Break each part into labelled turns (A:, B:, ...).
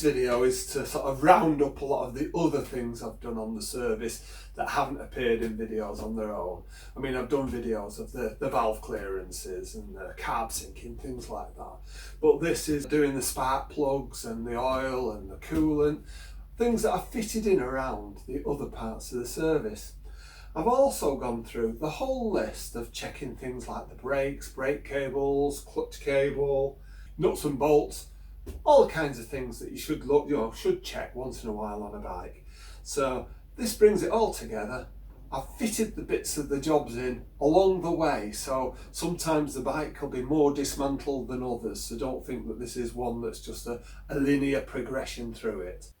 A: this video is to sort of round up a lot of the other things I've done on the service that haven't appeared in videos on their own. I mean, I've done videos of the valve clearances and the carb sinking, things like that. But this is doing the spark plugs and the oil and the coolant, things that are fitted in around the other parts of the service. I've also gone through the whole list of checking things like the brakes, brake cables, clutch cable, nuts and bolts, all kinds of things that you should should check once in a while on a bike. So this brings it all together. I've fitted the bits of the jobs in along the way, so sometimes the bike will be more dismantled than others, so don't think that this is one that's just a linear progression through it.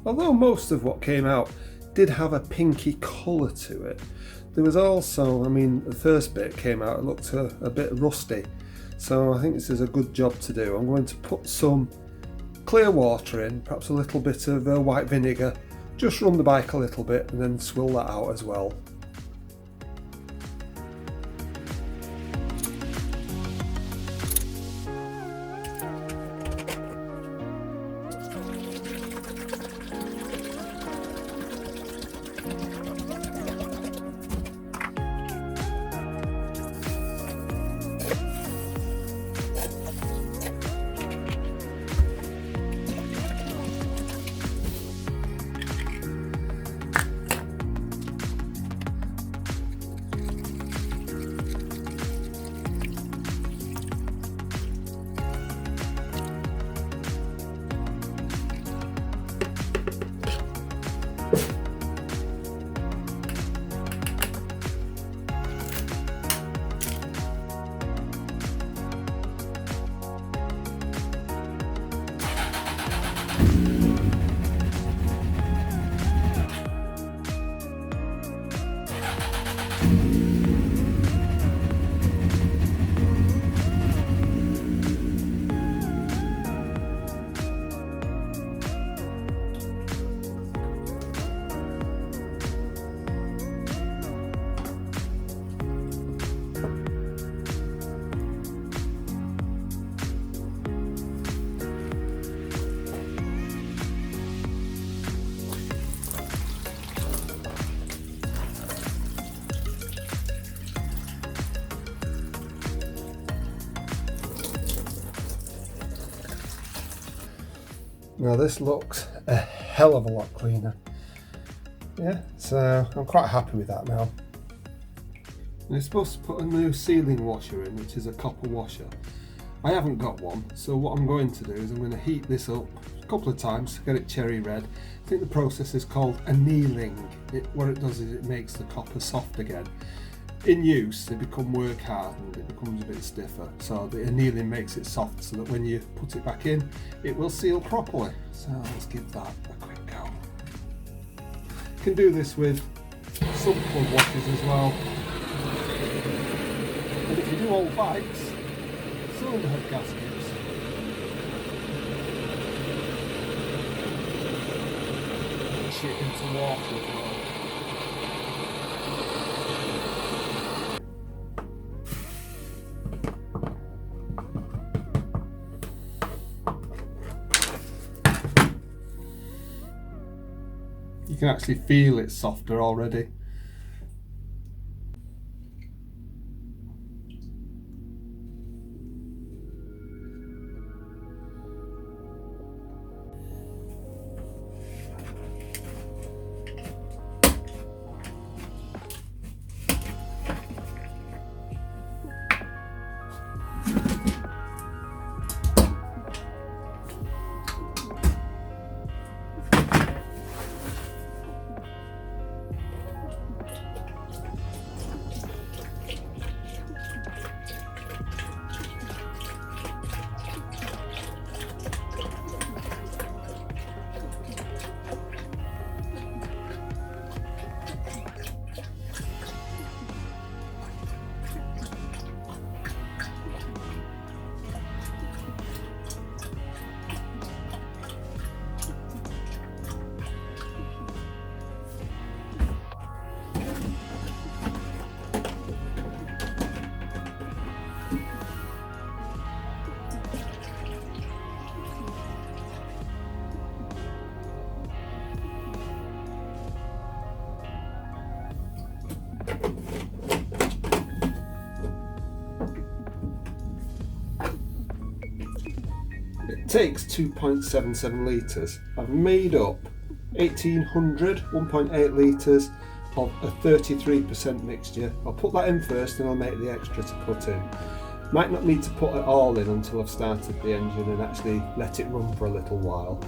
A: Although most of what came out did have a pinky colour to it, there was also, I mean, the first bit came out, it looked a bit rusty. So I think this is a good job to do. I'm going to put some clear water in, perhaps a little bit of white vinegar, just run the bike a little bit and then swill that out as well. Now this looks a hell of a lot cleaner. Yeah, so I'm quite happy with that now. You're supposed to put a new sealing washer in, which is a copper washer. I haven't got one, so what I'm going to do is I'm going to heat this up a couple of times to get it cherry red. I think the process is called annealing. What it does is it makes the copper soft again. In use, they become work hardened, it becomes a bit stiffer. So the annealing makes it soft so that when you put it back in, it will seal properly. So let's give that a quick go. You can do this with sump plug washers as well. And if you do old bikes, cylinder head gaskets. Shit into water as well. You can actually feel it softer already. It takes 2.77 litres. I've made up 1800, 1.8 litres of a 33% mixture. I'll put that in first and I'll make the extra to put in. Might not need to put it all in until I've started the engine and actually let it run for a little while.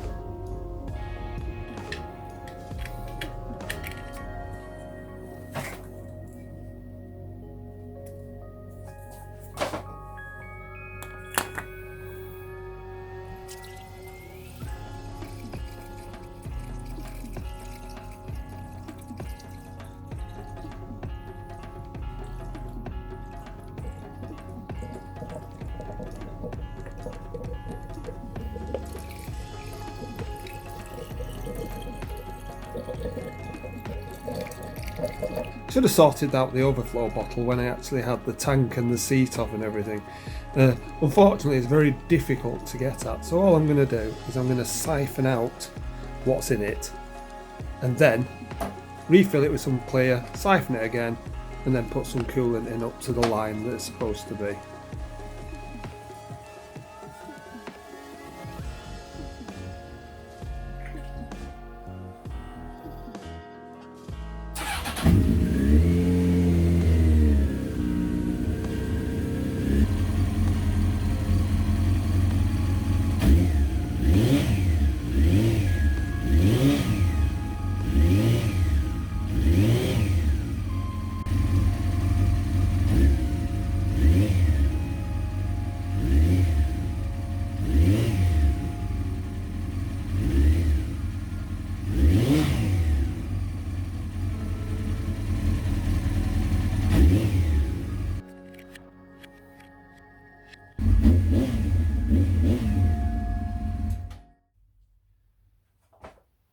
A: should have sorted out the overflow bottle when I actually had the tank and the seat off and everything. Unfortunately, it's very difficult to get at, so all I'm going to do is I'm going to siphon out what's in it and then refill it with some clear, siphon it again, and then put some coolant in up to the line that it's supposed to be.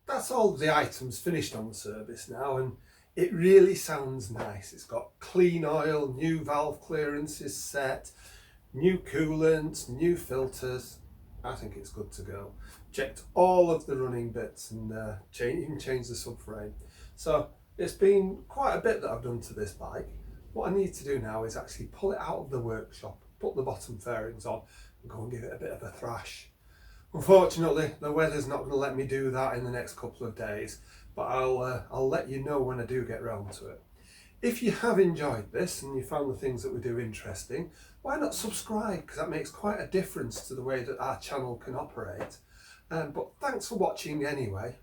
A: That's all the items finished on the service now, and it really sounds nice. It's got clean oil, new valve clearances set, new coolant, new filters. I think it's good to go. Checked all of the running bits and even changed the subframe. So it's been quite a bit that I've done to this bike. What I need to do now is actually pull it out of the workshop, put the bottom fairings on and go and give it a bit of a thrash. Unfortunately, the weather's not going to let me do that in the next couple of days, but I'll let you know when I do get round to it. If you have enjoyed this and you found the things that we do interesting, why not subscribe? Because that makes quite a difference to the way that our channel can operate. But thanks for watching anyway.